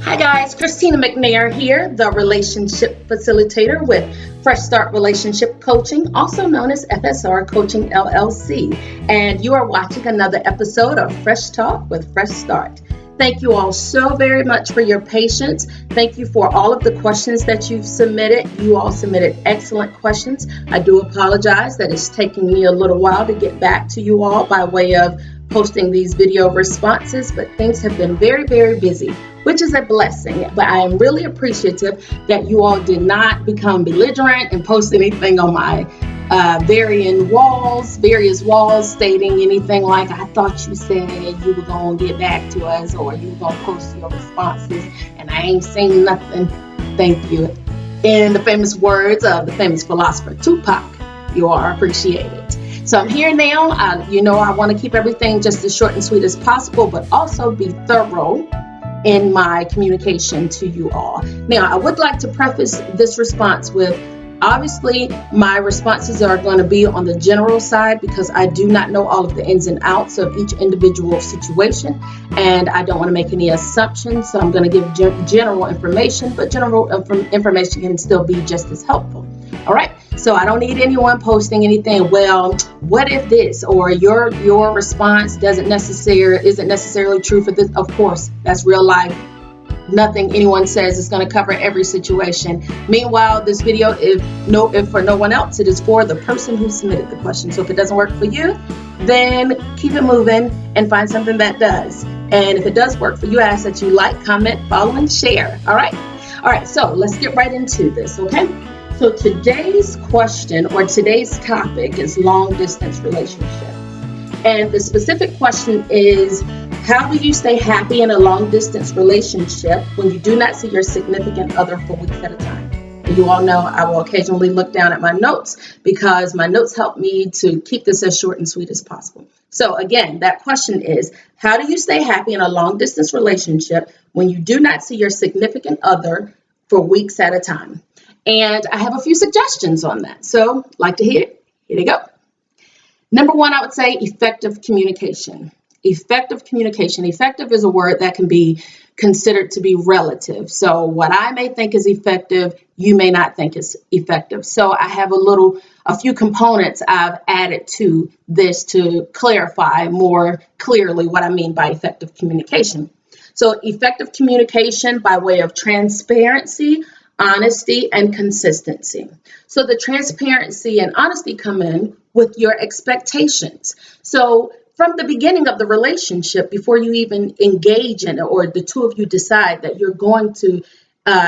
Hi guys, Christina McNair here, the relationship facilitator with Fresh Start Relationship Coaching, also known as FSR Coaching LLC. And you are watching another episode of Fresh Talk with Fresh Start. Thank you all so very much for your patience. Thank you for all of the questions that you've submitted. You all submitted excellent questions. I do apologize that it's taking me a little while to get back to you all by way of posting these video responses, but things have been very, very busy, which is a blessing. But I am really appreciative that you all did not become belligerent and post anything on my various walls stating anything like, I thought you said you were going to get back to us or you were going to post your responses and I ain't seen nothing. Thank you. In the famous words of the famous philosopher Tupac, you are appreciated. So I'm here now. I want to keep everything just as short and sweet as possible, but also be thorough in my communication to you all. Now, I would like to preface this response with, obviously, my responses are going to be on the general side because I do not know all of the ins and outs of each individual situation, and I don't want to make any assumptions, so I'm going to give general information, but general information can still be just as helpful. All right, so I don't need anyone posting anything, well, what if this, or your response isn't necessarily true for this. Of course, that's real life. Nothing anyone says is going to cover every situation. Meanwhile, this video, if for no one else, it is for the person who submitted the question. So if it doesn't work for you, then keep it moving and find something that does. And if it does work for you, I ask that you like, comment, follow, and share. All right, so let's get right into this, okay? So today's question or today's topic is long distance relationships. And the specific question is, how do you stay happy in a long distance relationship when you do not see your significant other for weeks at a time? And you all know I will occasionally look down at my notes because my notes help me to keep this as short and sweet as possible. So again, that question is, how do you stay happy in a long distance relationship when you do not see your significant other for weeks at a time? And I have a few suggestions on that. So like to hear it? Here they go. Number one, I would say effective communication. Effective communication. Effective is a word that can be considered to be relative. So what I may think is effective, you may not think is effective. So I have a few components I've added to this to clarify more clearly what I mean by effective communication. So effective communication by way of transparency, honesty, and consistency. So the transparency and honesty come in with your expectations. So from the beginning of the relationship, before you even engage in it, or the two of you decide that you're going to,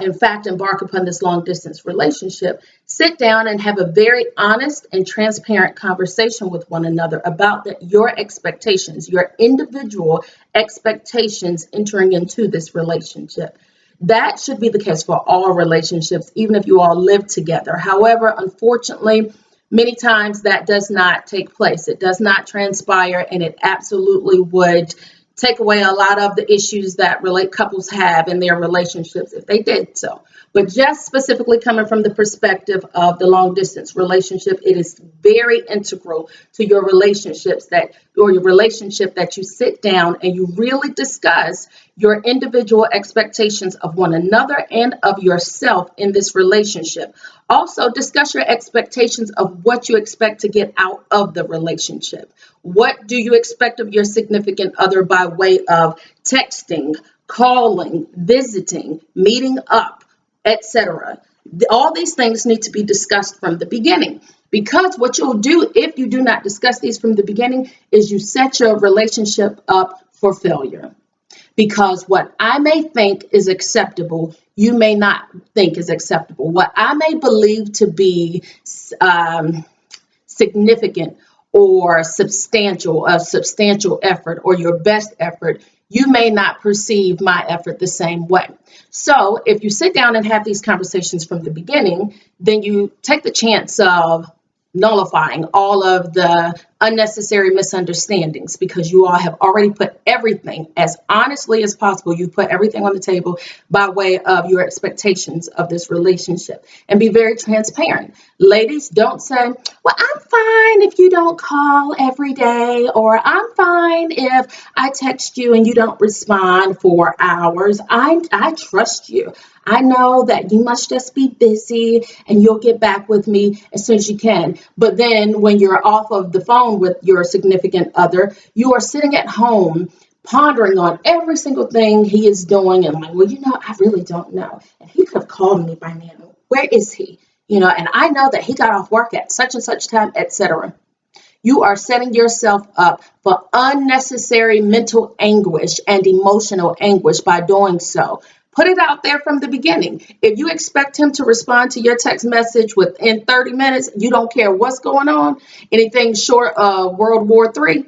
in fact, embark upon this long distance relationship, sit down and have a very honest and transparent conversation with one another about your expectations, your individual expectations entering into this relationship. That should be the case for all relationships, even if you all live together. However, unfortunately, many times that does not take place. It does not transpire, and it absolutely would take away a lot of the issues that couples have in their relationships if they did so. But just specifically coming from the perspective of the long distance relationship, it is very integral to your relationships your relationship that you sit down and you really discuss your individual expectations of one another and of yourself in this relationship. Also, discuss your expectations of what you expect to get out of the relationship. What do you expect of your significant other by way of texting, calling, visiting, meeting up, etc.? All these things need to be discussed from the beginning, because what you'll do if you do not discuss these from the beginning is you set your relationship up for failure. Because what I may think is acceptable, you may not think is acceptable. What I may believe to be significant or substantial, a substantial effort or your best effort, you may not perceive my effort the same way. So if you sit down and have these conversations from the beginning, then you take the chance of nullifying all of the unnecessary misunderstandings, because you all have already put everything as honestly as possible. You put everything on the table by way of your expectations of this relationship, and be very transparent. Ladies, don't say, well, I'm fine if you don't call every day, or I'm fine if I text you and you don't respond for hours. I trust you. I know that you must just be busy and you'll get back with me as soon as you can. But then when you're off of the phone with your significant other, you are sitting at home pondering on every single thing he is doing, and like, well, I really don't know. And he could have called me by now. Where is he? And I know that he got off work at such and such time, etc. You are setting yourself up for unnecessary mental anguish and emotional anguish by doing so. Put it out there from the beginning. If you expect him to respond to your text message within 30 minutes, you don't care what's going on, anything short of World War III,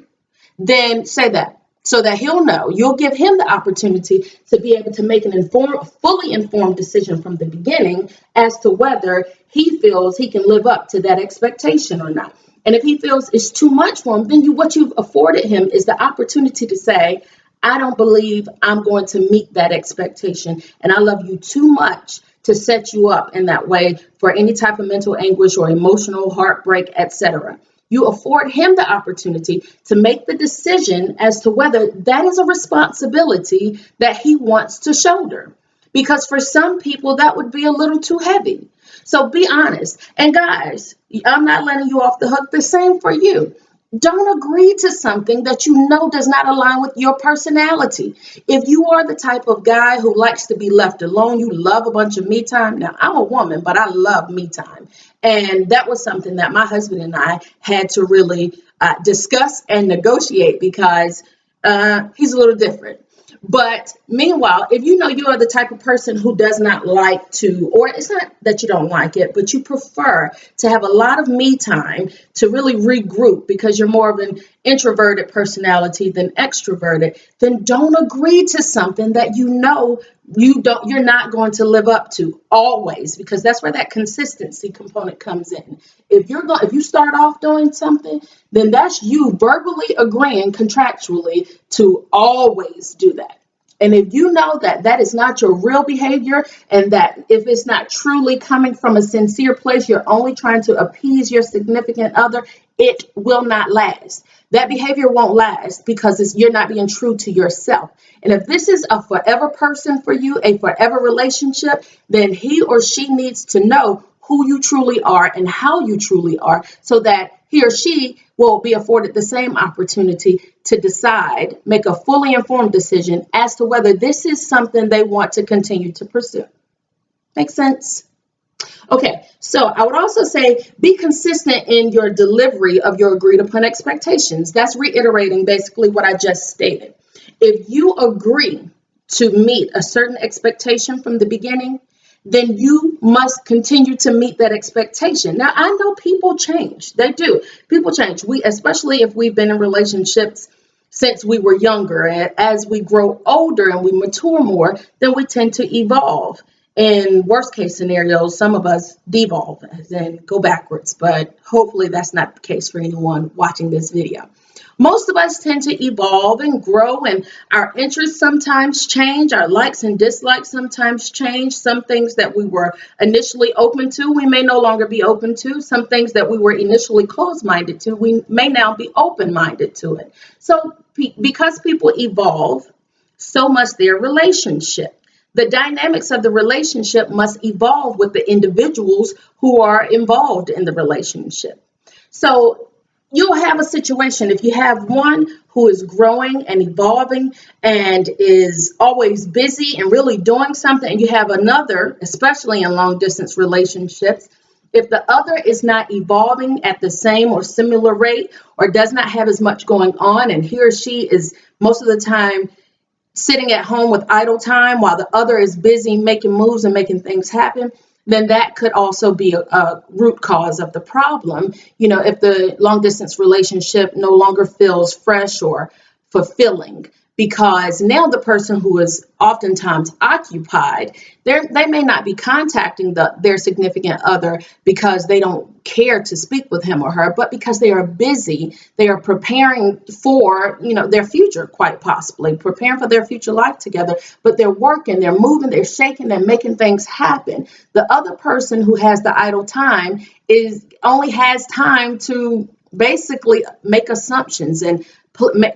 then say that, so that he'll know. You'll give him the opportunity to be able to make an fully informed decision from the beginning as to whether he feels he can live up to that expectation or not. And if he feels it's too much for him, then what you've afforded him is the opportunity to say, I don't believe I'm going to meet that expectation, and I love you too much to set you up in that way for any type of mental anguish or emotional heartbreak, etc. You afford him the opportunity to make the decision as to whether that is a responsibility that he wants to shoulder. Because for some people, that would be a little too heavy. So be honest. And guys, I'm not letting you off the hook. The same for you. Don't agree to something that you know does not align with your personality. If you are the type of guy who likes to be left alone, you love a bunch of me time. Now, I'm a woman, but I love me time. And that was something that my husband and I had to really discuss and negotiate, because he's a little different. But meanwhile, if you know you are the type of person who does not like to, or it's not that you don't like it, but you prefer to have a lot of me time to really regroup because you're more of an introverted personality than extroverted, then don't agree to something that you're not going to live up to always, because that's where that consistency component comes in. If you start off doing something, then that's you verbally agreeing contractually to always do that. And if you know that that is not your real behavior, and that if it's not truly coming from a sincere place, you're only trying to appease your significant other, it will not last. That behavior won't last because you're not being true to yourself. And if this is a forever person for you, a forever relationship, then he or she needs to know who you truly are and how you truly are, so that he or she will be afforded the same opportunity to decide, make a fully informed decision as to whether this is something they want to continue to pursue. Make sense? Okay, so I would also say be consistent in your delivery of your agreed upon expectations. That's reiterating basically what I just stated. If you agree to meet a certain expectation from the beginning, then you must continue to meet that expectation. Now, I know people change. They do. People change. Especially if we've been in relationships since we were younger. And as we grow older and we mature more, then we tend to evolve. In worst case scenarios, some of us devolve and go backwards. But hopefully that's not the case for anyone watching this video. Most of us tend to evolve and grow, and our interests sometimes change. Our likes and dislikes sometimes change. Some things that we were initially open to, we may no longer be open to. Some things that we were initially closed-minded to, we may now be open-minded to it. So because people evolve, so must their relationship. The dynamics of the relationship must evolve with the individuals who are involved in the relationship. So you'll have a situation, if you have one who is growing and evolving and is always busy and really doing something, and you have another, especially in long distance relationships, if the other is not evolving at the same or similar rate, or does not have as much going on, and he or she is most of the time sitting at home with idle time while the other is busy making moves and making things happen, then that could also be a root cause of the problem. If the long distance relationship no longer feels fresh or fulfilling, because now the person who is oftentimes occupied, they may not be contacting their significant other because they don't care to speak with him or her, but because they are busy. They are preparing for, their future, quite possibly preparing for their future life together, but they're working, they're moving, they're shaking, they're making things happen. The other person who has the idle time only has time to basically make assumptions and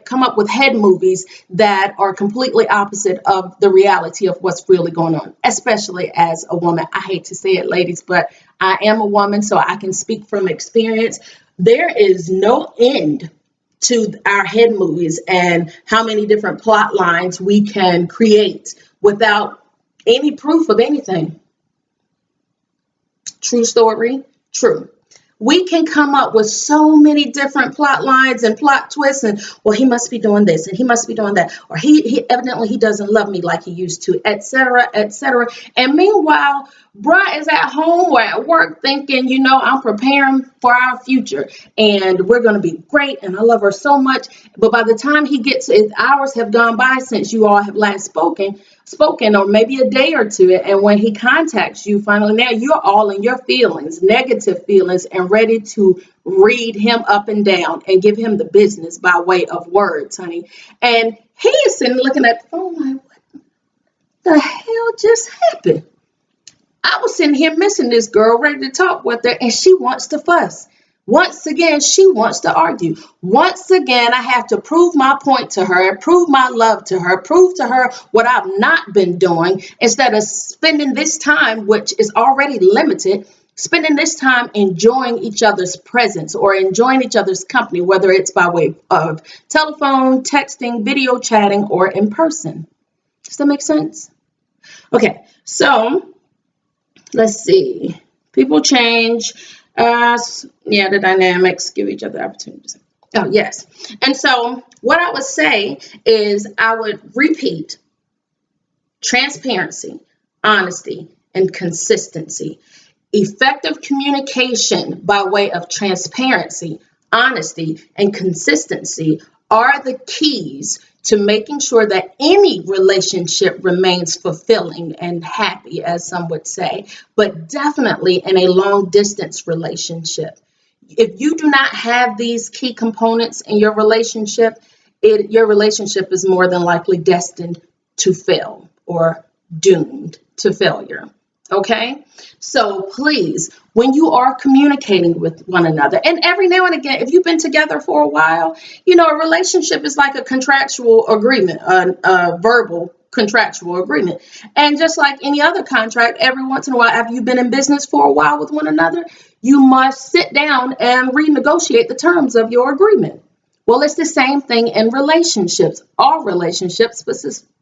come up with head movies that are completely opposite of the reality of what's really going on, especially as a woman. I hate to say it, ladies, but I am a woman, so I can speak from experience. There is no end to our head movies and how many different plot lines we can create without any proof of anything. True story, true. We can come up with so many different plot lines and plot twists, and well, he must be doing this and he must be doing that, or he evidently he doesn't love me like he used to, etc., etc. And meanwhile, bruh is at home or at work thinking, I'm preparing for our future and we're going to be great and I love her so much. But by the time he gets, hours have gone by since you all have last spoken, or maybe a day or two, and when he contacts you finally, now you're all in your feelings, negative feelings, and ready to read him up and down and give him the business by way of words, honey. And he is sitting looking at the phone like, what the hell just happened? I was sitting here missing this girl, ready to talk with her, and she wants to fuss. Once again, she wants to argue. Once again, I have to prove my point to her, prove my love to her, prove to her what I've not been doing, instead of spending this time, which is already limited, spending this time enjoying each other's presence or enjoying each other's company, whether it's by way of telephone, texting, video chatting, or in person. Does that make sense? Okay, so let's see. People change. The dynamics give each other opportunities. Oh, yes. And so what I would say is I would repeat transparency, honesty, and consistency. Effective communication by way of transparency, honesty, and consistency are the keys to making sure that any relationship remains fulfilling and happy, as some would say, but definitely in a long distance relationship. If you do not have these key components in your relationship, your relationship is more than likely destined to fail or doomed to failure. Okay, so please, when you are communicating with one another, and every now and again, if you've been together for a while, a relationship is like a contractual agreement, a verbal contractual agreement. And just like any other contract, every once in a while, after you've been in business for a while with one another, you must sit down and renegotiate the terms of your agreement. Well, it's the same thing in relationships, all relationships,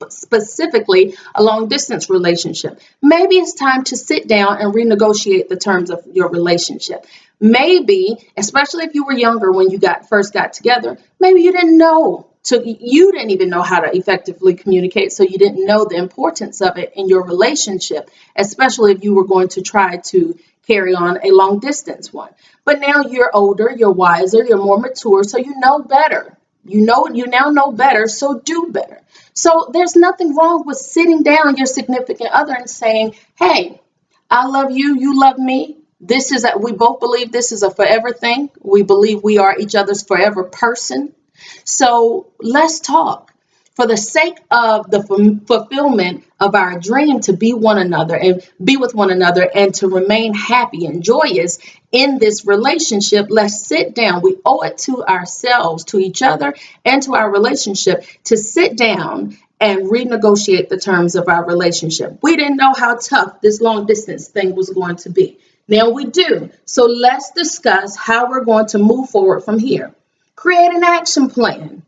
specifically a long distance relationship. Maybe it's time to sit down and renegotiate the terms of your relationship. Maybe, especially if you were younger when you first got together, maybe you didn't know. So you didn't even know how to effectively communicate, so you didn't know the importance of it in your relationship, especially if you were going to try to carry on a long distance one. But now you're older, you're wiser, you're more mature, so you know better. You now know better, so do better. So there's nothing wrong with sitting down your significant other and saying, hey, I love you, you love me. We both believe this is a forever thing. We believe we are each other's forever person. So let's talk. For the sake of the fulfillment of our dream to be one another and be with one another and to remain happy and joyous in this relationship, let's sit down. We owe it to ourselves, to each other, and to our relationship to sit down and renegotiate the terms of our relationship. We didn't know how tough this long distance thing was going to be. Now we do. So let's discuss how we're going to move forward from here. Create an action plan,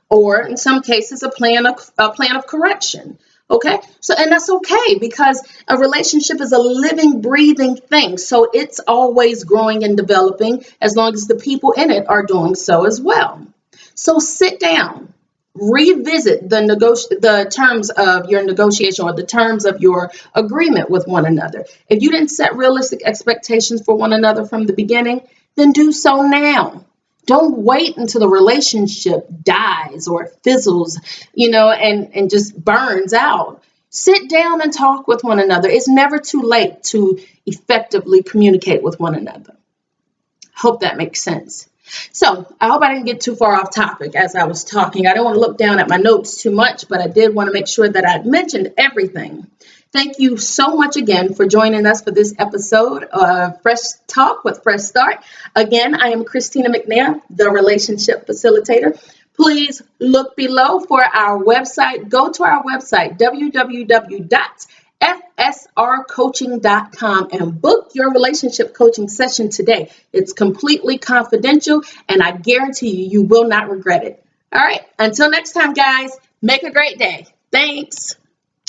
or in some cases, a plan of correction. Okay, and that's okay, because a relationship is a living, breathing thing. So it's always growing and developing as long as the people in it are doing so as well. So sit down, revisit the terms of your negotiation or the terms of your agreement with one another. If you didn't set realistic expectations for one another from the beginning, then do so now. Don't wait until the relationship dies or fizzles, and just burns out. Sit down and talk with one another. It's never too late to effectively communicate with one another. Hope that makes sense. So I hope I didn't get too far off topic as I was talking. I don't want to look down at my notes too much, but I did want to make sure that I mentioned everything. Thank you so much again for joining us for this episode of Fresh Talk with Fresh Start. Again, I am Christina McNair, the relationship facilitator. Please look below for our website. Go to our website, www.fsrcoaching.com, and book your relationship coaching session today. It's completely confidential, and I guarantee you will not regret it. All right, until next time, guys, make a great day. Thanks.